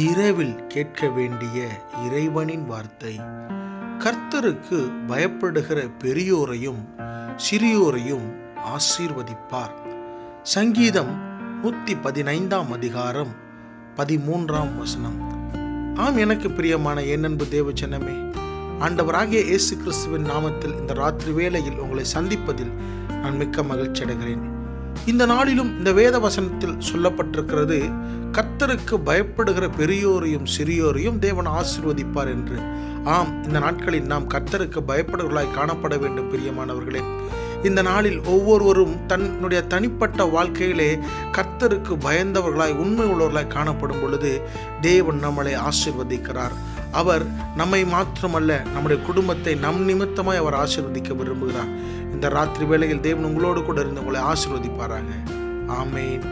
இரவில் கேட்க வேண்டிய இறைவனின் வார்த்தை. கர்த்தருக்கு பயப்படுகிற பெரியோரையும் சிறியோரையும் ஆசீர்வதிப்பார். சங்கீதம் 115 அதிகாரம் 13 ஆம், எனக்கு பிரியமான என் அன்பு தேவஜனமே, ஆண்டவராகிய இயேசு கிறிஸ்துவின் நாமத்தில் இந்த ராத்திரி வேளையில் உங்களை சந்திப்பதில் நான் மிக்க மகிழ்ச்சி அடைகிறேன். இந்த நாளிலும் இந்த வேத வசனத்தில் சொல்லப்பட்டிருக்கிறது, கர்த்தருக்கு பயப்படுகிற பெரியோரையும் சிறியோரையும் தேவன் ஆசீர்வதிப்பார் என்று. ஆம், இந்த நாட்களில் நாம் கர்த்தருக்கு பயப்படுவர்களாய் காணப்பட வேண்டும். பிரியமானவர்களே, இந்த நாளில் ஒவ்வொருவரும் தன்னுடைய தனிப்பட்ட வாழ்க்கையிலே கர்த்தருக்கு பயந்தவர்களாய் உண்மை உள்ளவர்களாய் காணப்படும் பொழுது தேவன் நம்மளை ஆசீர்வதிக்கிறார். அவர் நம்மை மாத்திரமல்ல, நம்முடைய குடும்பத்தை நம் நிமித்தமாய் அவர் ஆசீர்வதிக்க விரும்புகிறார். இந்த ராத்திரி வேளையில் தேவன் உங்களோடு கூட இருந்து உங்களை ஆசீர்வதிப்பாராங்க. ஆமேன்.